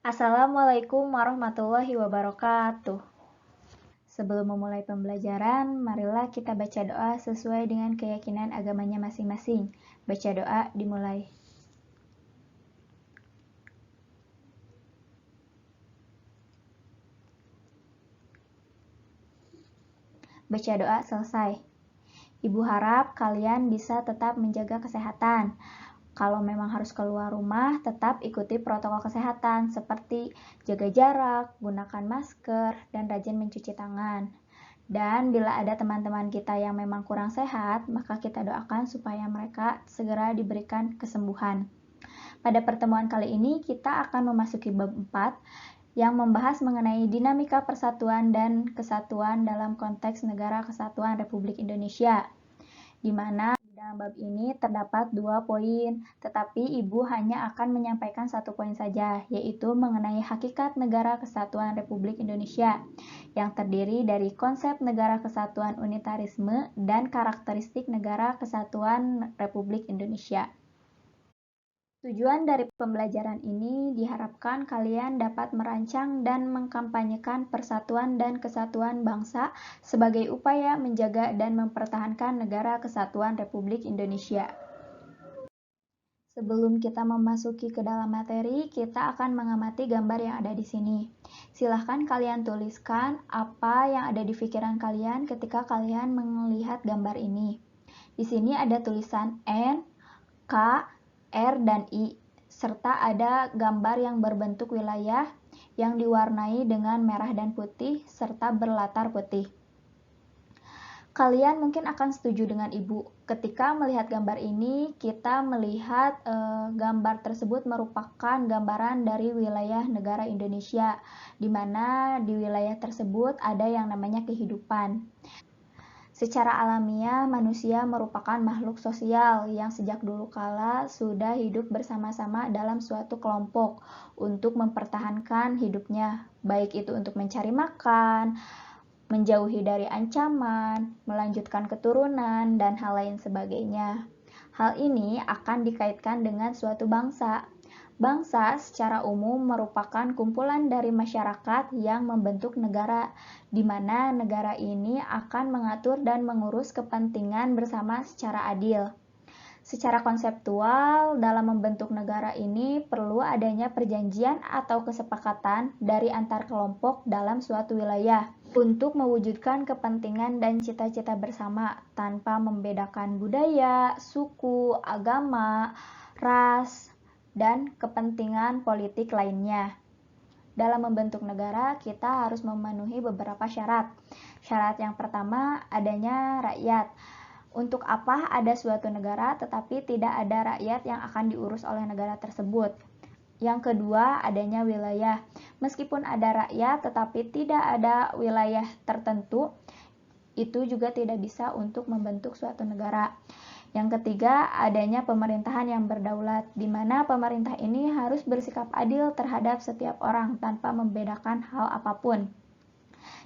Assalamualaikum warahmatullahi wabarakatuh. Sebelum memulai pembelajaran, marilah kita baca doa sesuai dengan keyakinan agamanya masing-masing. Baca doa dimulai. Baca doa selesai. Ibu harap kalian bisa tetap menjaga kesehatan. Kalau memang harus keluar rumah, tetap ikuti protokol kesehatan seperti jaga jarak, gunakan masker, dan rajin mencuci tangan. Dan bila ada teman-teman kita yang memang kurang sehat, maka kita doakan supaya mereka segera diberikan kesembuhan. Pada pertemuan kali ini, kita akan memasuki bab 4 yang membahas mengenai dinamika persatuan dan kesatuan dalam konteks Negara Kesatuan Republik Indonesia, di mana dalam bab ini terdapat 2 poin, tetapi Ibu hanya akan menyampaikan 1 poin saja, yaitu mengenai hakikat Negara Kesatuan Republik Indonesia, yang terdiri dari konsep Negara Kesatuan Unitarisme dan karakteristik Negara Kesatuan Republik Indonesia. Tujuan dari pembelajaran ini diharapkan kalian dapat merancang dan mengkampanyekan persatuan dan kesatuan bangsa sebagai upaya menjaga dan mempertahankan Negara Kesatuan Republik Indonesia. Sebelum kita memasuki ke dalam materi, kita akan mengamati gambar yang ada di sini. Silahkan kalian tuliskan apa yang ada di pikiran kalian ketika kalian melihat gambar ini. Di sini ada tulisan N, K, R, dan I, serta ada gambar yang berbentuk wilayah yang diwarnai dengan merah dan putih, serta berlatar putih. Kalian mungkin akan setuju dengan Ibu. Ketika melihat gambar ini, kita melihat gambar tersebut merupakan gambaran dari wilayah negara Indonesia, di mana di wilayah tersebut ada yang namanya kehidupan. Secara alamiah, manusia merupakan makhluk sosial yang sejak dulu kala sudah hidup bersama-sama dalam suatu kelompok untuk mempertahankan hidupnya, baik itu untuk mencari makan, menjauhi dari ancaman, melanjutkan keturunan, dan hal lain sebagainya. Hal ini akan dikaitkan dengan suatu bangsa. Bangsa secara umum merupakan kumpulan dari masyarakat yang membentuk negara, di mana negara ini akan mengatur dan mengurus kepentingan bersama secara adil. Secara konseptual, dalam membentuk negara ini perlu adanya perjanjian atau kesepakatan dari antar kelompok dalam suatu wilayah untuk mewujudkan kepentingan dan cita-cita bersama tanpa membedakan budaya, suku, agama, ras, dan kepentingan politik lainnya. Dalam membentuk negara, kita harus memenuhi beberapa syarat. Syarat yang pertama, adanya rakyat. Untuk apa ada suatu negara tetapi tidak ada rakyat yang akan diurus oleh negara tersebut? Yang kedua, adanya wilayah. Meskipun ada rakyat tetapi tidak ada wilayah tertentu, itu juga tidak bisa untuk membentuk suatu negara. Yang ketiga, adanya pemerintahan yang berdaulat, di mana pemerintah ini harus bersikap adil terhadap setiap orang tanpa membedakan hal apapun.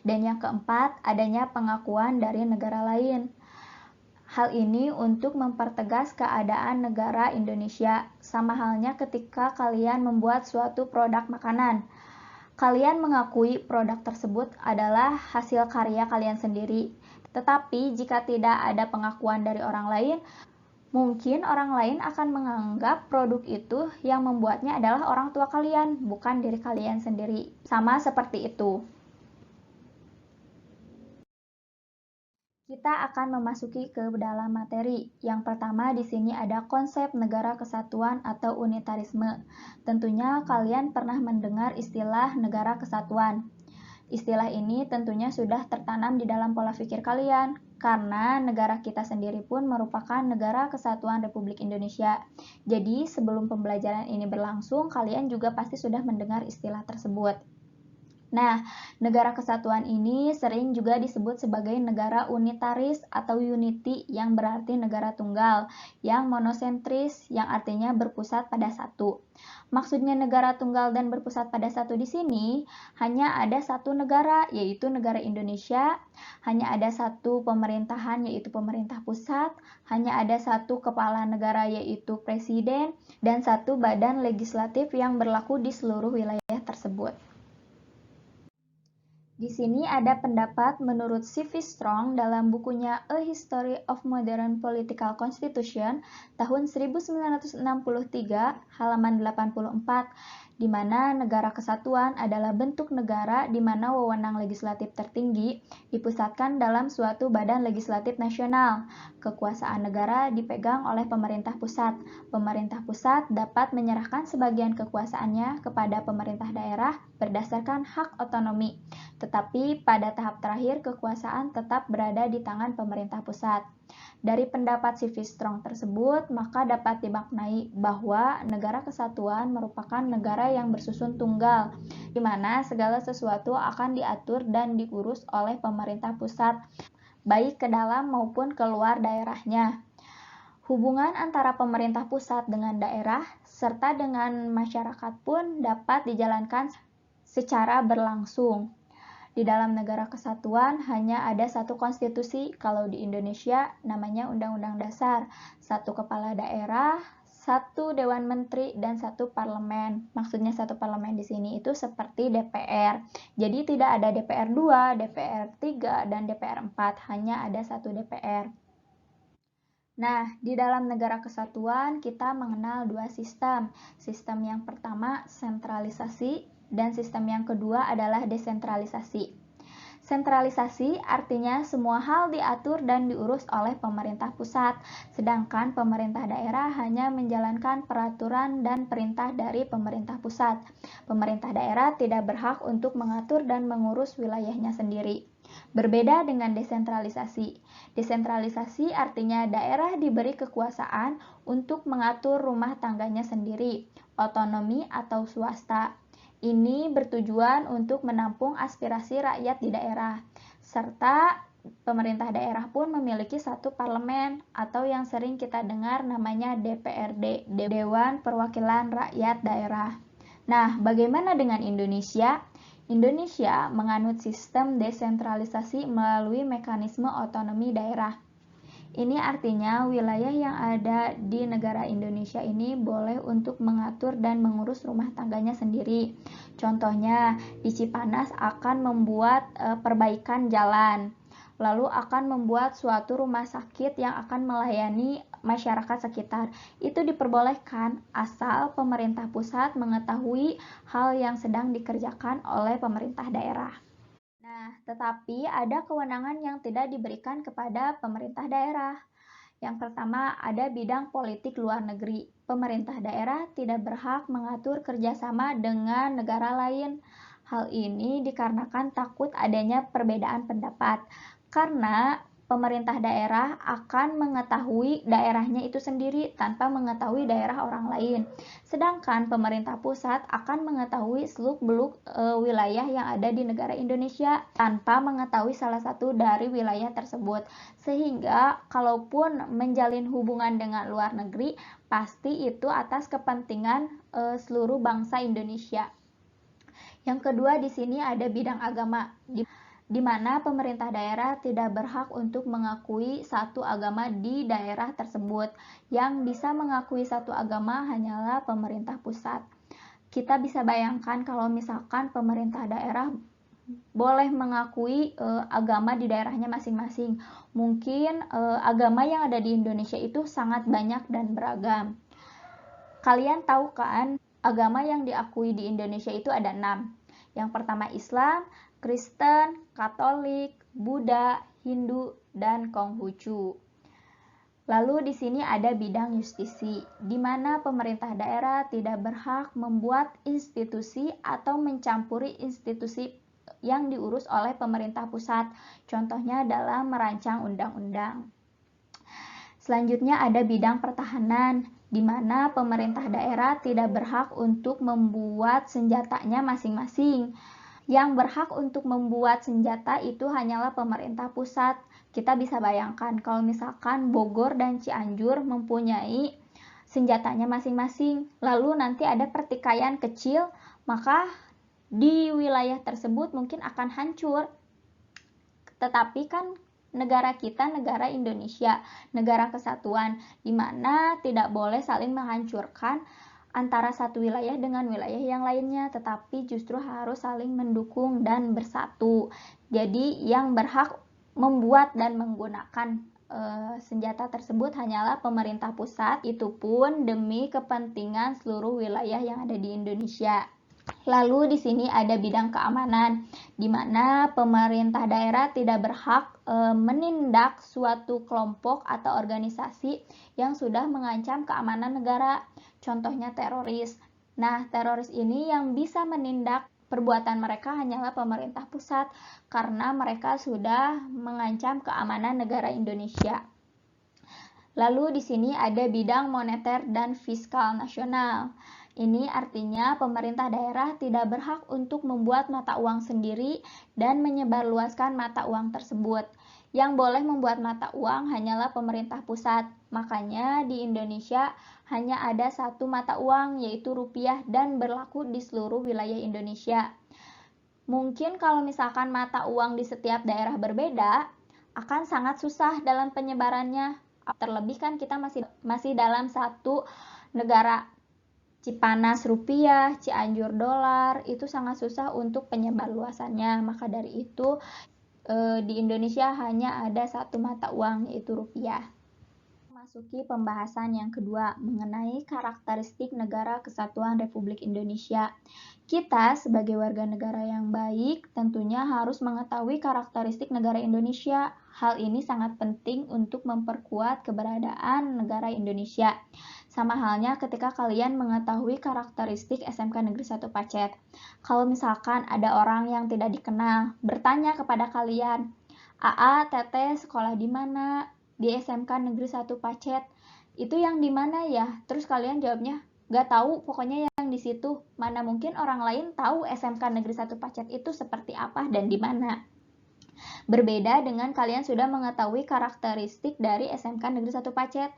Dan yang keempat, adanya pengakuan dari negara lain. Hal ini untuk mempertegas keadaan negara Indonesia, sama halnya ketika kalian membuat suatu produk makanan. Kalian mengakui produk tersebut adalah hasil karya kalian sendiri. Tetapi jika tidak ada pengakuan dari orang lain, mungkin orang lain akan menganggap produk itu yang membuatnya adalah orang tua kalian, bukan diri kalian sendiri. Sama seperti itu. Kita akan memasuki ke dalam materi. Yang pertama di sini ada konsep negara kesatuan atau unitarisme. Tentunya kalian pernah mendengar istilah negara kesatuan. Istilah ini tentunya sudah tertanam di dalam pola pikir kalian, karena negara kita sendiri pun merupakan negara kesatuan Republik Indonesia. Jadi sebelum pembelajaran ini berlangsung, kalian juga pasti sudah mendengar istilah tersebut. Nah, negara kesatuan ini sering juga disebut sebagai negara unitaris atau unity yang berarti negara tunggal, yang monosentris yang artinya berpusat pada satu. Maksudnya negara tunggal dan berpusat pada satu di sini hanya ada satu negara yaitu negara Indonesia, hanya ada satu pemerintahan yaitu pemerintah pusat, hanya ada satu kepala negara yaitu presiden, dan satu badan legislatif yang berlaku di seluruh wilayah tersebut. Di sini ada pendapat menurut C.V. Strong dalam bukunya A History of Modern Political Constitution tahun 1963 halaman 84, di mana negara kesatuan adalah bentuk negara di mana wewenang legislatif tertinggi dipusatkan dalam suatu badan legislatif nasional. Kekuasaan negara dipegang oleh pemerintah pusat. Pemerintah pusat dapat menyerahkan sebagian kekuasaannya kepada pemerintah daerah berdasarkan hak otonomi. Tetapi pada tahap terakhir kekuasaan tetap berada di tangan pemerintah pusat. Dari pendapat C.V. Strong tersebut, maka dapat dimaknai bahwa negara kesatuan merupakan negara yang bersusun tunggal, di mana segala sesuatu akan diatur dan diurus oleh pemerintah pusat, baik ke dalam maupun keluar daerahnya. Hubungan antara pemerintah pusat dengan daerah, serta dengan masyarakat pun dapat dijalankan secara berlangsung. Di dalam negara kesatuan hanya ada satu konstitusi, kalau di Indonesia namanya Undang-Undang Dasar, satu kepala daerah, satu dewan menteri, dan satu parlemen. Maksudnya satu parlemen di sini itu seperti DPR. Jadi tidak ada DPR 2, DPR 3, dan DPR 4, hanya ada satu DPR. Nah, di dalam negara kesatuan kita mengenal dua sistem. Sistem yang pertama sentralisasi dan sistem yang kedua adalah desentralisasi. Sentralisasi artinya semua hal diatur dan diurus oleh pemerintah pusat, sedangkan pemerintah daerah hanya menjalankan peraturan dan perintah dari pemerintah pusat. Pemerintah daerah tidak berhak untuk mengatur dan mengurus wilayahnya sendiri. Berbeda dengan desentralisasi. Desentralisasi artinya daerah diberi kekuasaan untuk mengatur rumah tangganya sendiri, otonomi atau swasta. Ini bertujuan untuk menampung aspirasi rakyat di daerah, serta pemerintah daerah pun memiliki satu parlemen atau yang sering kita dengar namanya DPRD, Dewan Perwakilan Rakyat Daerah. Nah, bagaimana dengan Indonesia? Indonesia menganut sistem desentralisasi melalui mekanisme otonomi daerah. Ini artinya wilayah yang ada di negara Indonesia ini boleh untuk mengatur dan mengurus rumah tangganya sendiri. Contohnya, di Cipanas akan membuat perbaikan jalan, lalu akan membuat suatu rumah sakit yang akan melayani masyarakat sekitar. Itu diperbolehkan asal pemerintah pusat mengetahui hal yang sedang dikerjakan oleh pemerintah daerah. Nah, tetapi ada kewenangan yang tidak diberikan kepada pemerintah daerah. Yang pertama, ada bidang politik luar negeri. Pemerintah daerah tidak berhak mengatur kerjasama dengan negara lain. Hal ini dikarenakan takut adanya perbedaan pendapat. Karena pemerintah daerah akan mengetahui daerahnya itu sendiri tanpa mengetahui daerah orang lain. Sedangkan pemerintah pusat akan mengetahui seluk-beluk wilayah yang ada di negara Indonesia tanpa mengetahui salah satu dari wilayah tersebut. Sehingga kalaupun menjalin hubungan dengan luar negeri, pasti itu atas kepentingan seluruh bangsa Indonesia. Yang kedua di sini ada bidang agama, di mana pemerintah daerah tidak berhak untuk mengakui satu agama di daerah tersebut. Yang bisa mengakui satu agama hanyalah pemerintah pusat. Kita bisa bayangkan kalau misalkan pemerintah daerah boleh mengakui agama di daerahnya masing-masing. Mungkin agama yang ada di Indonesia itu sangat banyak dan beragam. Kalian tahu kan, agama yang diakui di Indonesia itu ada 6. Yang pertama Islam, Kristen, Katolik, Buddha, Hindu, dan Konghucu. Lalu di sini ada bidang justisi, di mana pemerintah daerah tidak berhak membuat institusi atau mencampuri institusi yang diurus oleh pemerintah pusat. Contohnya dalam merancang undang-undang. Selanjutnya ada bidang pertahanan, di mana pemerintah daerah tidak berhak untuk membuat senjatanya masing-masing. Yang berhak untuk membuat senjata itu hanyalah pemerintah pusat. Kita bisa bayangkan kalau misalkan Bogor dan Cianjur mempunyai senjatanya masing-masing, lalu nanti ada pertikaian kecil, maka di wilayah tersebut mungkin akan hancur. Tetapi kan negara kita negara Indonesia, negara kesatuan, di mana tidak boleh saling menghancurkan antara satu wilayah dengan wilayah yang lainnya, tetapi justru harus saling mendukung dan bersatu. Jadi yang berhak membuat dan menggunakan senjata tersebut hanyalah pemerintah pusat, itu pun demi kepentingan seluruh wilayah yang ada di Indonesia. Lalu di sini ada bidang keamanan, di mana pemerintah daerah tidak berhak menindak suatu kelompok atau organisasi yang sudah mengancam keamanan negara, contohnya teroris. Nah, teroris ini yang bisa menindak perbuatan mereka hanyalah pemerintah pusat karena mereka sudah mengancam keamanan negara Indonesia. Lalu di sini ada bidang moneter dan fiskal nasional. Ini artinya pemerintah daerah tidak berhak untuk membuat mata uang sendiri dan menyebarluaskan mata uang tersebut. Yang boleh membuat mata uang hanyalah pemerintah pusat. Makanya di Indonesia hanya ada satu mata uang, yaitu rupiah, dan berlaku di seluruh wilayah Indonesia. Mungkin kalau misalkan mata uang di setiap daerah berbeda, akan sangat susah dalam penyebarannya. Terlebih kan kita masih dalam satu negara. Cipanas rupiah, Cianjur dolar, itu sangat susah untuk penyebar luasannya. Maka dari itu di Indonesia hanya ada satu mata uang, yaitu rupiah. Memasuki pembahasan yang kedua mengenai karakteristik negara kesatuan Republik Indonesia. Kita sebagai warga negara yang baik tentunya harus mengetahui karakteristik negara Indonesia. Hal ini sangat penting untuk memperkuat keberadaan negara Indonesia. Sama halnya ketika kalian mengetahui karakteristik SMK Negeri 1 Pacet. Kalau misalkan ada orang yang tidak dikenal bertanya kepada kalian, "AA, Teteh sekolah di mana?" "Di SMK Negeri 1 Pacet." "Itu yang di mana ya?" Terus kalian jawabnya, "Gak tahu, pokoknya yang di situ." Mana mungkin orang lain tahu SMK Negeri 1 Pacet itu seperti apa dan di mana. Berbeda dengan kalian sudah mengetahui karakteristik dari SMK Negeri 1 Pacet.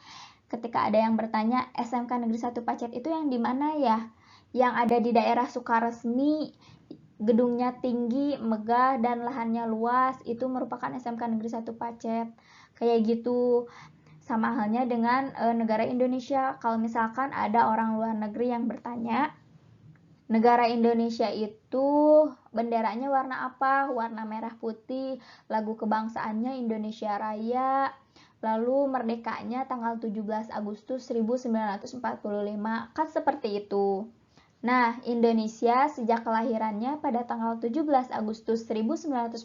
Ketika ada yang bertanya, SMK Negeri 1 Pacet itu yang di mana ya? Yang ada di daerah Sukaresmi, gedungnya tinggi, megah, dan lahannya luas, itu merupakan SMK Negeri 1 Pacet. Kayak gitu. Sama halnya dengan negara Indonesia. Kalau misalkan ada orang luar negeri yang bertanya, negara Indonesia itu benderanya warna apa? Warna merah putih. Lagu kebangsaannya Indonesia Raya. Lalu merdekanya tanggal 17 Agustus 1945. Kan seperti itu. Nah, Indonesia sejak kelahirannya pada tanggal 17 Agustus 1945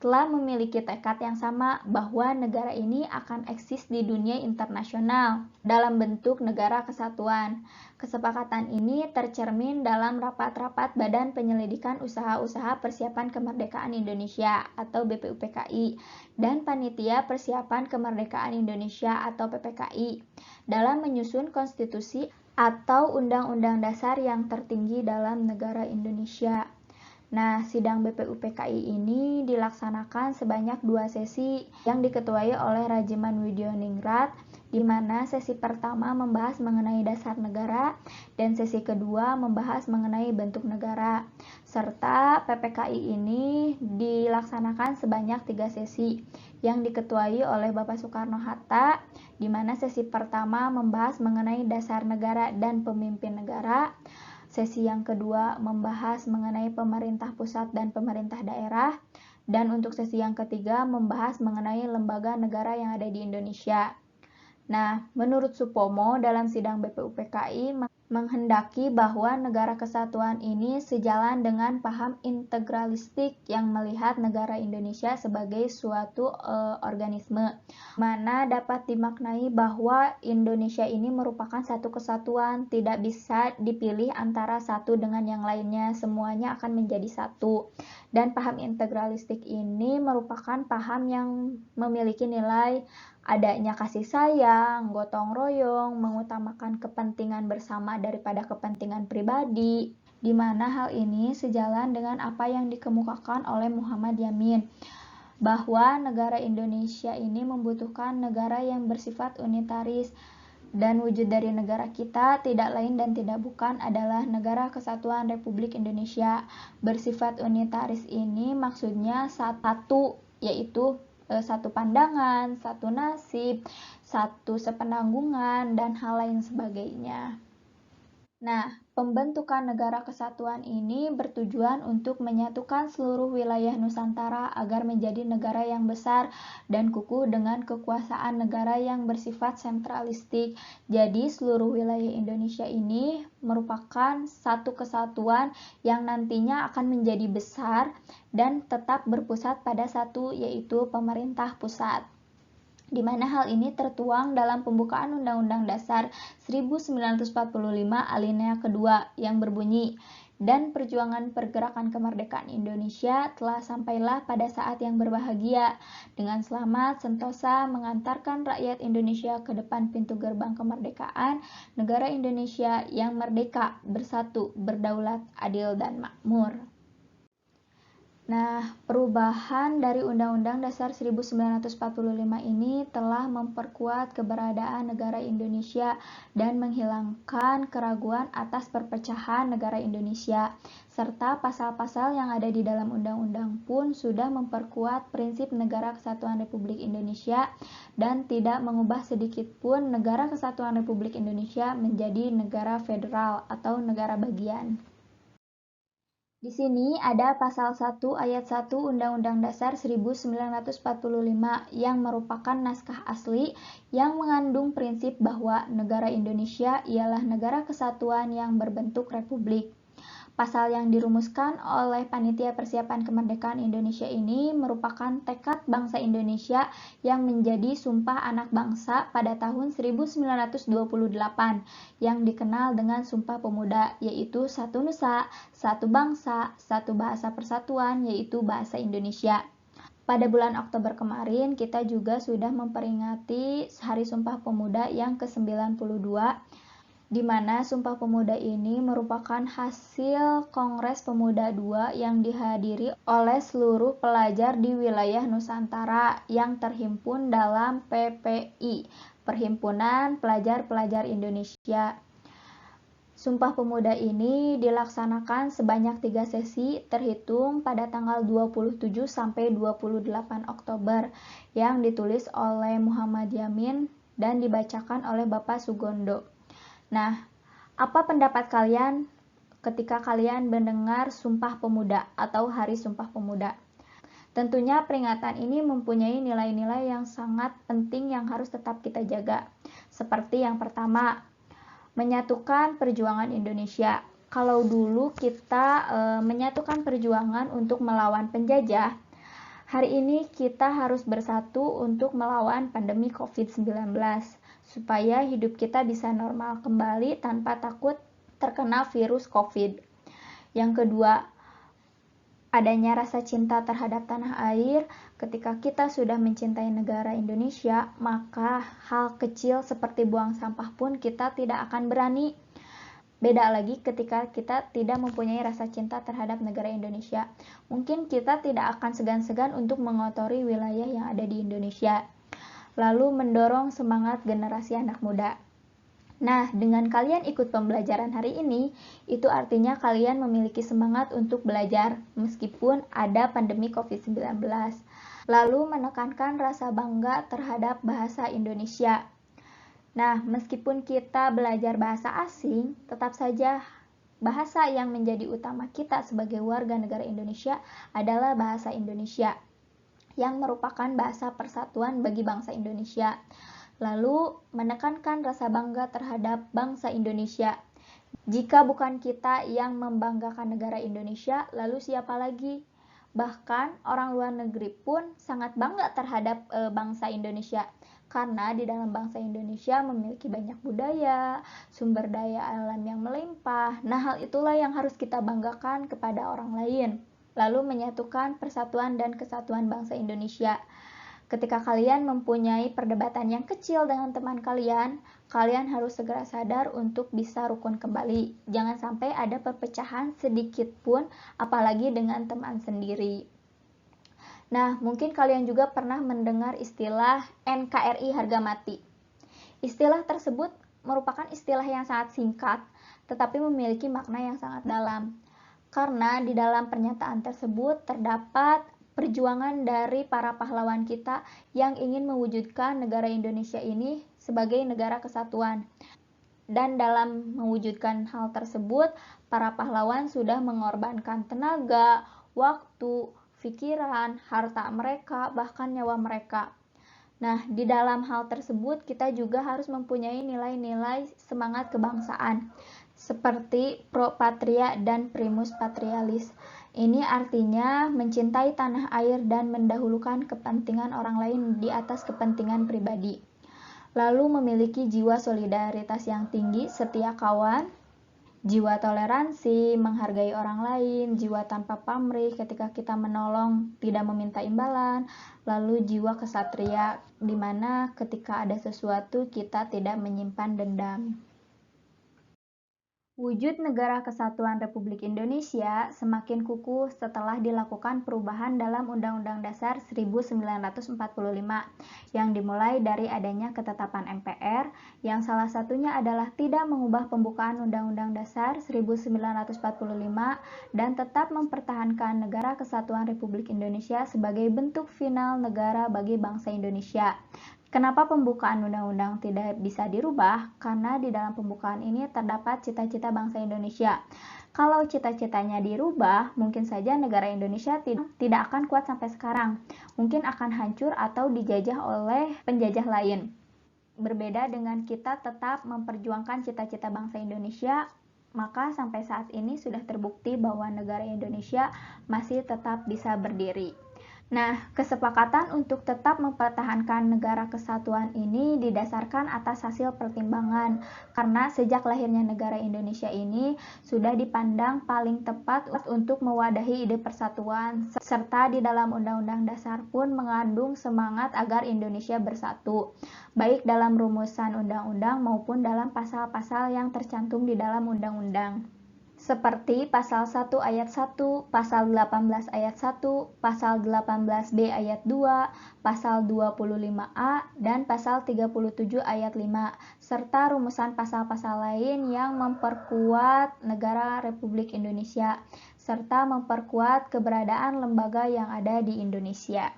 telah memiliki tekad yang sama bahwa negara ini akan eksis di dunia internasional dalam bentuk negara kesatuan. Kesepakatan ini tercermin dalam rapat-rapat Badan Penyelidikan Usaha-Usaha Persiapan Kemerdekaan Indonesia atau BPUPKI dan Panitia Persiapan Kemerdekaan Indonesia atau PPKI dalam menyusun konstitusi atau undang-undang dasar yang tertinggi dalam negara Indonesia. Nah, sidang BPUPKI ini dilaksanakan sebanyak 2 sesi yang diketuai oleh Rajiman Widioningrat, di mana sesi pertama membahas mengenai dasar negara dan sesi kedua membahas mengenai bentuk negara. Serta PPKI ini dilaksanakan sebanyak 3 sesi yang diketuai oleh Bapak Soekarno-Hatta, di mana sesi pertama membahas mengenai dasar negara dan pemimpin negara. Sesi yang kedua membahas mengenai pemerintah pusat dan pemerintah daerah. Dan untuk sesi yang ketiga membahas mengenai lembaga negara yang ada di Indonesia. Nah, menurut Supomo dalam sidang BPUPKI menghendaki bahwa negara kesatuan ini sejalan dengan paham integralistik yang melihat negara Indonesia sebagai suatu organisme, mana dapat dimaknai bahwa Indonesia ini merupakan satu kesatuan, tidak bisa dipilih antara satu dengan yang lainnya, semuanya akan menjadi satu. Dan paham integralistik ini merupakan paham yang memiliki nilai adanya kasih sayang, gotong royong, mengutamakan kepentingan bersama daripada kepentingan pribadi, di mana hal ini sejalan dengan apa yang dikemukakan oleh Muhammad Yamin, bahwa negara Indonesia ini membutuhkan negara yang bersifat unitaris, dan wujud dari negara kita tidak lain dan tidak bukan adalah Negara Kesatuan Republik Indonesia. Bersifat unitaris ini maksudnya satu, yaitu satu pandangan, satu nasib, satu sepenanggungan, dan hal lain sebagainya. Nah, pembentukan negara kesatuan ini bertujuan untuk menyatukan seluruh wilayah Nusantara agar menjadi negara yang besar dan kukuh dengan kekuasaan negara yang bersifat sentralistik. Jadi, seluruh wilayah Indonesia ini merupakan satu kesatuan yang nantinya akan menjadi besar dan tetap berpusat pada satu, yaitu pemerintah pusat, di mana hal ini tertuang dalam pembukaan Undang-Undang Dasar 1945 alinea kedua yang berbunyi, dan perjuangan pergerakan kemerdekaan Indonesia telah sampailah pada saat yang berbahagia, dengan selamat sentosa mengantarkan rakyat Indonesia ke depan pintu gerbang kemerdekaan, negara Indonesia yang merdeka, bersatu, berdaulat, adil, dan makmur. Nah, perubahan dari Undang-Undang Dasar 1945 ini telah memperkuat keberadaan negara Indonesia dan menghilangkan keraguan atas perpecahan negara Indonesia, serta pasal-pasal yang ada di dalam undang-undang pun sudah memperkuat prinsip Negara Kesatuan Republik Indonesia dan tidak mengubah sedikit pun Negara Kesatuan Republik Indonesia menjadi negara federal atau negara bagian. Di sini ada pasal 1 ayat 1 Undang-Undang Dasar 1945 yang merupakan naskah asli yang mengandung prinsip bahwa negara Indonesia ialah negara kesatuan yang berbentuk republik. Pasal yang dirumuskan oleh Panitia Persiapan Kemerdekaan Indonesia ini merupakan tekad bangsa Indonesia yang menjadi Sumpah Anak Bangsa pada tahun 1928 yang dikenal dengan Sumpah Pemuda, yaitu satu nusa, satu bangsa, satu bahasa persatuan, yaitu bahasa Indonesia. Pada bulan Oktober kemarin, kita juga sudah memperingati Hari Sumpah Pemuda yang ke-92, di mana Sumpah Pemuda ini merupakan hasil Kongres Pemuda II yang dihadiri oleh seluruh pelajar di wilayah Nusantara yang terhimpun dalam PPI, Perhimpunan Pelajar-Pelajar Indonesia. Sumpah Pemuda ini dilaksanakan sebanyak 3 sesi terhitung pada tanggal 27 sampai 28 Oktober yang ditulis oleh Muhammad Yamin dan dibacakan oleh Bapak Sugondo. Nah, apa pendapat kalian ketika kalian mendengar Sumpah Pemuda atau Hari Sumpah Pemuda? Tentunya peringatan ini mempunyai nilai-nilai yang sangat penting yang harus tetap kita jaga. Seperti yang pertama, menyatukan perjuangan Indonesia. Kalau dulu kita menyatukan perjuangan untuk melawan penjajah, hari ini kita harus bersatu untuk melawan pandemi COVID-19. Supaya hidup kita bisa normal kembali tanpa takut terkena virus COVID. Yang kedua, adanya rasa cinta terhadap tanah air. Ketika kita sudah mencintai negara Indonesia, maka hal kecil seperti buang sampah pun kita tidak akan berani. Beda lagi ketika kita tidak mempunyai rasa cinta terhadap negara Indonesia. Mungkin kita tidak akan segan-segan untuk mengotori wilayah yang ada di Indonesia. Lalu mendorong semangat generasi anak muda. Nah, dengan kalian ikut pembelajaran hari ini, itu artinya kalian memiliki semangat untuk belajar meskipun ada pandemi COVID-19. Lalu menekankan rasa bangga terhadap bahasa Indonesia. Nah, meskipun kita belajar bahasa asing, tetap saja bahasa yang menjadi utama kita sebagai warga negara Indonesia adalah bahasa Indonesia, yang merupakan bahasa persatuan bagi bangsa Indonesia. Lalu menekankan rasa bangga terhadap bangsa Indonesia. Jika bukan kita yang membanggakan negara Indonesia, lalu siapa lagi? Bahkan orang luar negeri pun sangat bangga terhadap bangsa Indonesia, karena di dalam bangsa Indonesia memiliki banyak budaya, sumber daya alam yang melimpah. Nah, hal itulah yang harus kita banggakan kepada orang lain. Lalu menyatukan persatuan dan kesatuan bangsa Indonesia. Ketika kalian mempunyai perdebatan yang kecil dengan teman kalian, Kalian harus segera sadar untuk bisa rukun kembali. Jangan sampai ada perpecahan sedikit pun, apalagi dengan teman sendiri. Nah, mungkin kalian juga pernah mendengar istilah NKRI harga mati. Istilah tersebut merupakan istilah yang sangat singkat, tetapi memiliki makna yang sangat dalam. Karena di dalam pernyataan tersebut terdapat perjuangan dari para pahlawan kita yang ingin mewujudkan negara Indonesia ini sebagai negara kesatuan. Dan dalam mewujudkan hal tersebut, para pahlawan sudah mengorbankan tenaga, waktu, pikiran, harta mereka, bahkan nyawa mereka. Nah, di dalam hal tersebut kita juga harus mempunyai nilai-nilai semangat kebangsaan seperti pro patria dan primus patrialis. Ini artinya mencintai tanah air dan mendahulukan kepentingan orang lain di atas kepentingan pribadi. Lalu memiliki jiwa solidaritas yang tinggi, setia kawan, jiwa toleransi, menghargai orang lain, jiwa tanpa pamrih ketika kita menolong, tidak meminta imbalan, lalu jiwa kesatria, di mana ketika ada sesuatu kita tidak menyimpan dendam. Wujud Negara Kesatuan Republik Indonesia semakin kukuh setelah dilakukan perubahan dalam Undang-Undang Dasar 1945 yang dimulai dari adanya ketetapan MPR yang salah satunya adalah tidak mengubah pembukaan Undang-Undang Dasar 1945 dan tetap mempertahankan Negara Kesatuan Republik Indonesia sebagai bentuk final negara bagi bangsa Indonesia. Kenapa pembukaan undang-undang tidak bisa dirubah? Karena di dalam pembukaan ini terdapat cita-cita bangsa Indonesia. Kalau cita-citanya dirubah, mungkin saja negara Indonesia tidak akan kuat sampai sekarang. Mungkin akan hancur atau dijajah oleh penjajah lain. Berbeda dengan kita tetap memperjuangkan cita-cita bangsa Indonesia, maka sampai saat ini sudah terbukti bahwa negara Indonesia masih tetap bisa berdiri. Nah, kesepakatan untuk tetap mempertahankan negara kesatuan ini didasarkan atas hasil pertimbangan, karena sejak lahirnya negara Indonesia ini sudah dipandang paling tepat untuk mewadahi ide persatuan, serta di dalam Undang-Undang Dasar pun mengandung semangat agar Indonesia bersatu, baik dalam rumusan undang-undang maupun dalam pasal-pasal yang tercantum di dalam undang-undang. Seperti pasal 1 ayat 1, pasal 18 ayat 1, pasal 18B ayat 2, pasal 25A, dan pasal 37 ayat 5, serta rumusan pasal-pasal lain yang memperkuat negara Republik Indonesia, serta memperkuat keberadaan lembaga yang ada di Indonesia.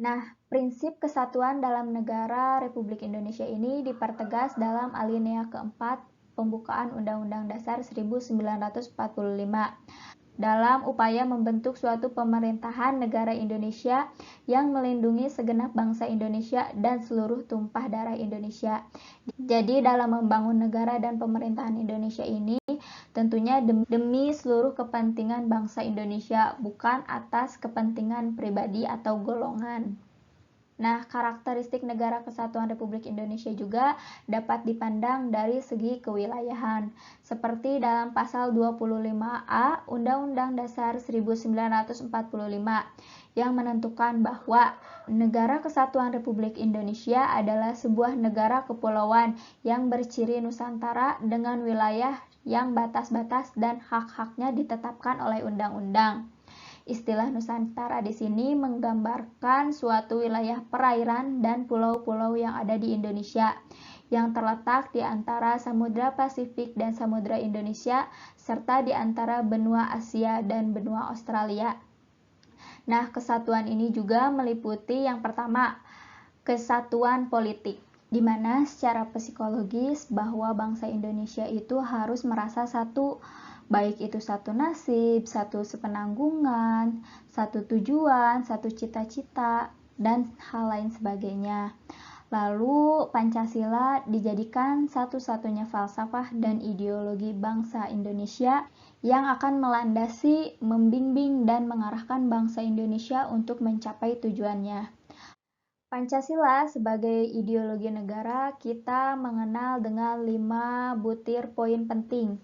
Nah, prinsip kesatuan dalam negara Republik Indonesia ini dipertegas dalam alinea keempat pembukaan Undang-Undang Dasar 1945 dalam upaya membentuk suatu pemerintahan negara Indonesia yang melindungi segenap bangsa Indonesia dan seluruh tumpah darah Indonesia. Jadi dalam membangun negara dan pemerintahan Indonesia ini tentunya demi seluruh kepentingan bangsa Indonesia, bukan atas kepentingan pribadi atau golongan. Nah, karakteristik Negara Kesatuan Republik Indonesia juga dapat dipandang dari segi kewilayahan, seperti dalam pasal 25A Undang-Undang Dasar 1945 yang menentukan bahwa Negara Kesatuan Republik Indonesia adalah sebuah negara kepulauan yang berciri Nusantara dengan wilayah yang batas-batas dan hak-haknya ditetapkan oleh undang-undang. Istilah Nusantara di sini menggambarkan suatu wilayah perairan dan pulau-pulau yang ada di Indonesia yang terletak di antara Samudra Pasifik dan Samudra Indonesia serta di antara benua Asia dan benua Australia. Nah, kesatuan ini juga meliputi yang pertama, kesatuan politik, di mana secara psikologis bahwa bangsa Indonesia itu harus merasa satu, baik itu satu nasib, satu sepenanggungan, satu tujuan, satu cita-cita, dan hal lain sebagainya. Lalu Pancasila dijadikan satu-satunya falsafah dan ideologi bangsa Indonesia yang akan melandasi, membimbing, dan mengarahkan bangsa Indonesia untuk mencapai tujuannya. Pancasila sebagai ideologi negara kita mengenal dengan 5 butir poin penting.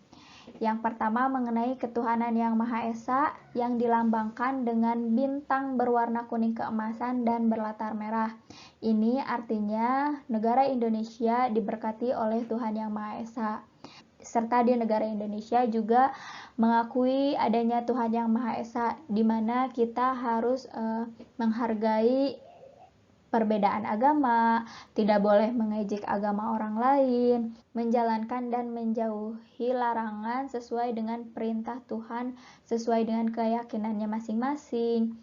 Yang pertama mengenai ketuhanan yang Maha Esa yang dilambangkan dengan bintang berwarna kuning keemasan dan berlatar merah. Ini artinya negara Indonesia diberkati oleh Tuhan Yang Maha Esa. Serta di negara Indonesia juga mengakui adanya Tuhan Yang Maha Esa, di mana kita harus menghargai perbedaan agama, tidak boleh mengejek agama orang lain, menjalankan dan menjauhi larangan sesuai dengan perintah Tuhan, sesuai dengan keyakinannya masing-masing.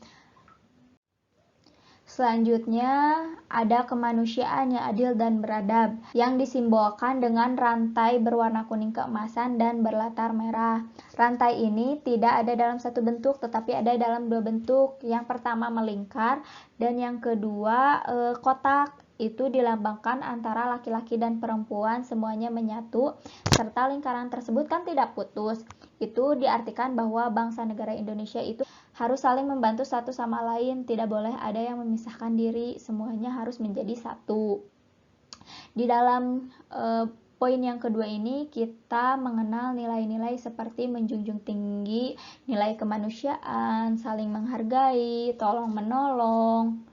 Selanjutnya, ada kemanusiaan yang adil dan beradab, yang disimbolkan dengan rantai berwarna kuning keemasan dan berlatar merah. Rantai ini tidak ada dalam satu bentuk, tetapi ada dalam dua bentuk. Yang pertama melingkar, dan yang kedua kotak. Itu dilambangkan antara laki-laki dan perempuan semuanya menyatu, serta lingkaran tersebut kan tidak putus. Itu diartikan bahwa bangsa negara Indonesia itu harus saling membantu satu sama lain, tidak boleh ada yang memisahkan diri, semuanya harus menjadi satu. Di dalam poin yang kedua ini kita mengenal nilai-nilai seperti menjunjung tinggi nilai kemanusiaan, saling menghargai, tolong menolong,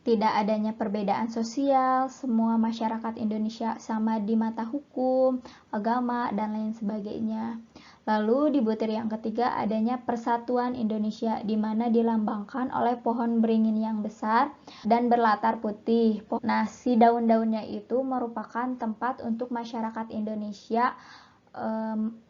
tidak adanya perbedaan sosial, semua masyarakat Indonesia sama di mata hukum, agama, dan lain sebagainya. Lalu di butir yang ketiga adanya persatuan Indonesia, di mana dilambangkan oleh pohon beringin yang besar dan berlatar putih. Nah, si daun-daunnya itu merupakan tempat untuk masyarakat Indonesia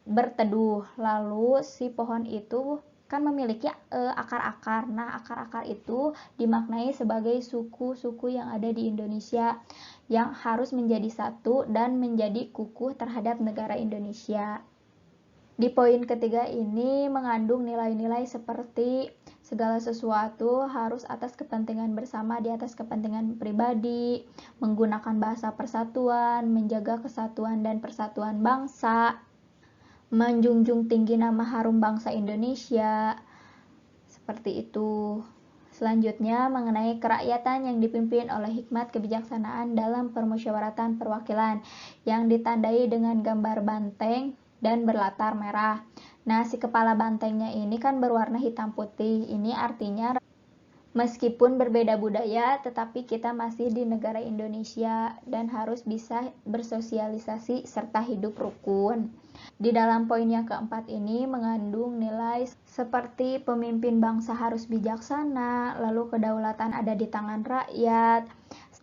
berteduh. Lalu si pohon itu kan memiliki akar-akar. Nah, akar-akar itu dimaknai sebagai suku-suku yang ada di Indonesia yang harus menjadi satu dan menjadi kukuh terhadap negara Indonesia. Di poin ketiga ini mengandung nilai-nilai seperti segala sesuatu harus atas kepentingan bersama di atas kepentingan pribadi, menggunakan bahasa persatuan, menjaga kesatuan dan persatuan bangsa, menjunjung tinggi nama harum bangsa Indonesia, seperti itu. Selanjutnya mengenai kerakyatan yang dipimpin oleh hikmat kebijaksanaan dalam permusyawaratan perwakilan yang ditandai dengan gambar banteng dan berlatar merah. Nah, si kepala bantengnya ini kan berwarna hitam putih. Ini artinya meskipun berbeda budaya, tetapi kita masih di negara Indonesia dan harus bisa bersosialisasi serta hidup rukun. Di dalam poin yang keempat ini mengandung nilai seperti pemimpin bangsa harus bijaksana, lalu kedaulatan ada di tangan rakyat,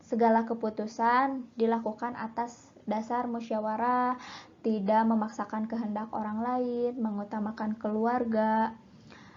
segala keputusan dilakukan atas dasar musyawarah, tidak memaksakan kehendak orang lain, mengutamakan keluarga.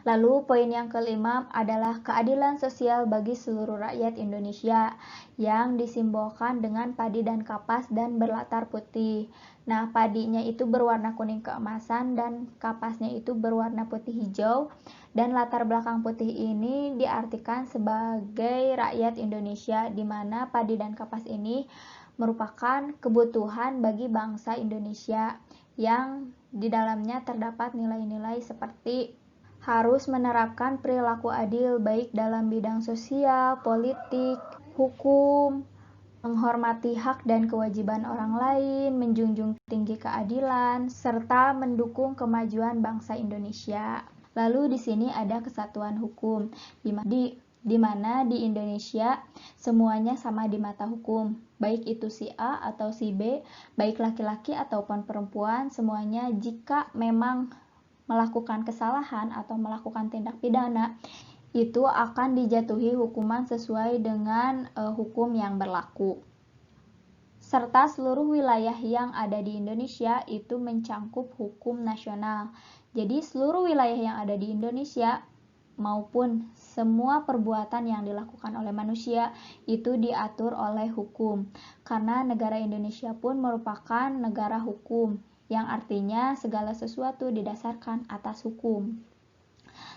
Lalu poin yang kelima adalah keadilan sosial bagi seluruh rakyat Indonesia yang disimbolkan dengan padi dan kapas dan berlatar putih. Nah, padinya itu berwarna kuning keemasan dan kapasnya itu berwarna putih hijau, dan latar belakang putih ini diartikan sebagai rakyat Indonesia, di mana padi dan kapas ini merupakan kebutuhan bagi bangsa Indonesia yang di dalamnya terdapat nilai-nilai seperti harus menerapkan perilaku adil baik dalam bidang sosial, politik, hukum, menghormati hak dan kewajiban orang lain, menjunjung tinggi keadilan, serta mendukung kemajuan bangsa Indonesia. Lalu di sini ada kesatuan hukum, di mana di Indonesia semuanya sama di mata hukum, baik itu si A atau si B, baik laki-laki ataupun perempuan, semuanya jika memang melakukan kesalahan atau melakukan tindak pidana, itu akan dijatuhi hukuman sesuai dengan hukum yang berlaku. Serta seluruh wilayah yang ada di Indonesia itu mencangkup hukum nasional. Jadi seluruh wilayah yang ada di Indonesia maupun semua perbuatan yang dilakukan oleh manusia itu diatur oleh hukum. Karena negara Indonesia pun merupakan negara hukum, yang artinya segala sesuatu didasarkan atas hukum.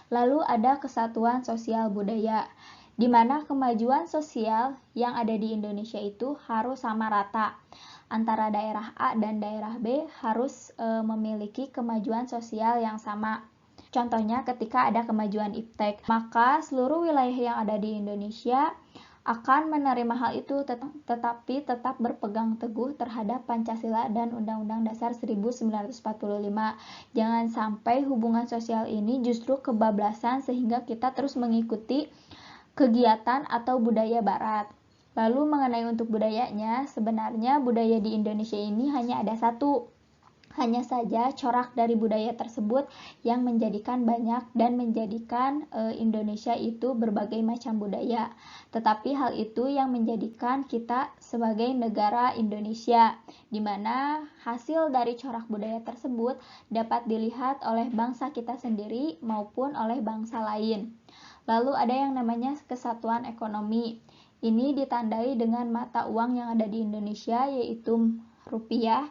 Lalu ada kesatuan sosial budaya, di mana kemajuan sosial yang ada di Indonesia itu harus sama rata. Antara daerah A dan daerah B harus memiliki kemajuan sosial yang sama. Contohnya ketika ada kemajuan iptek, maka seluruh wilayah yang ada di Indonesia akan menerima hal itu, tetapi tetap berpegang teguh terhadap Pancasila dan Undang-Undang Dasar 1945. Jangan sampai hubungan sosial ini justru kebablasan sehingga kita terus mengikuti kegiatan atau budaya barat. Lalu mengenai untuk budayanya, sebenarnya budaya di Indonesia ini hanya ada satu. Hanya saja corak dari budaya tersebut yang menjadikan banyak dan menjadikan Indonesia itu berbagai macam budaya. Tetapi hal itu yang menjadikan kita sebagai negara Indonesia, di mana hasil dari corak budaya tersebut dapat dilihat oleh bangsa kita sendiri maupun oleh bangsa lain. Lalu ada yang namanya kesatuan ekonomi. Ini ditandai dengan mata uang yang ada di Indonesia, yaitu rupiah,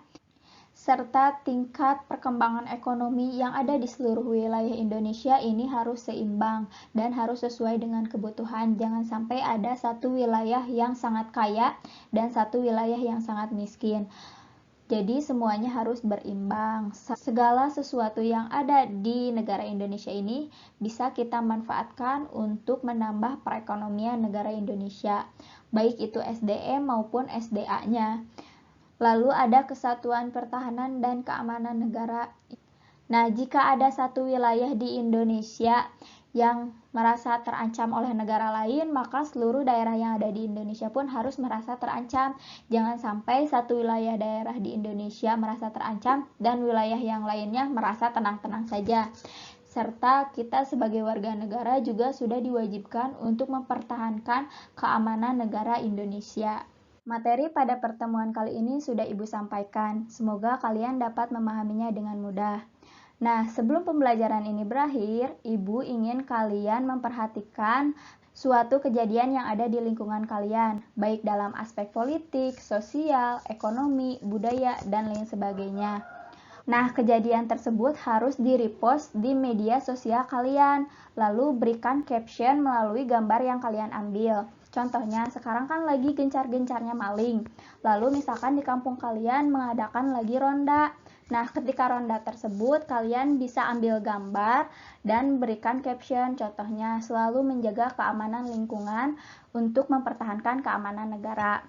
serta tingkat perkembangan ekonomi yang ada di seluruh wilayah Indonesia ini harus seimbang dan harus sesuai dengan kebutuhan. Jangan sampai ada satu wilayah yang sangat kaya dan satu wilayah yang sangat miskin. Jadi semuanya harus berimbang. Segala sesuatu yang ada di negara Indonesia ini bisa kita manfaatkan untuk menambah perekonomian negara Indonesia, baik itu SDM maupun SDA-nya. Lalu ada kesatuan pertahanan dan keamanan negara. Nah, jika ada satu wilayah di Indonesia yang merasa terancam oleh negara lain, maka seluruh daerah yang ada di Indonesia pun harus merasa terancam. Jangan sampai satu wilayah daerah di Indonesia merasa terancam dan wilayah yang lainnya merasa tenang-tenang saja. Serta kita sebagai warga negara juga sudah diwajibkan untuk mempertahankan keamanan negara Indonesia. Materi pada pertemuan kali ini sudah Ibu sampaikan. Semoga kalian dapat memahaminya dengan mudah. Nah, sebelum pembelajaran ini berakhir, Ibu ingin kalian memperhatikan suatu kejadian yang ada di lingkungan kalian, baik dalam aspek politik, sosial, ekonomi, budaya, dan lain sebagainya. Nah, kejadian tersebut harus di-repost di media sosial kalian, lalu berikan caption melalui gambar yang kalian ambil. Contohnya, sekarang kan lagi gencar-gencarnya maling. Lalu misalkan di kampung kalian mengadakan lagi ronda. Nah, ketika ronda tersebut, kalian bisa ambil gambar dan berikan caption. Contohnya, selalu menjaga keamanan lingkungan untuk mempertahankan keamanan negara.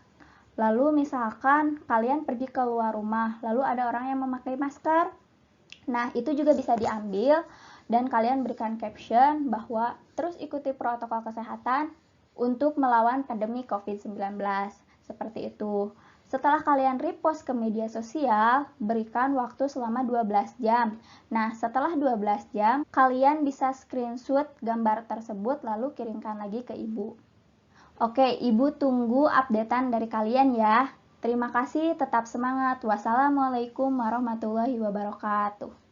Lalu misalkan kalian pergi keluar rumah, lalu ada orang yang memakai masker. Nah, itu juga bisa diambil dan kalian berikan caption bahwa terus ikuti protokol kesehatan untuk melawan pandemi COVID-19. Seperti itu. Setelah kalian repost ke media sosial, berikan waktu selama 12 jam. Nah, setelah 12 jam, kalian bisa screenshot gambar tersebut lalu kirimkan lagi ke Ibu. Oke, Ibu tunggu updatean dari kalian ya. Terima kasih, tetap semangat. Wassalamualaikum warahmatullahi wabarakatuh.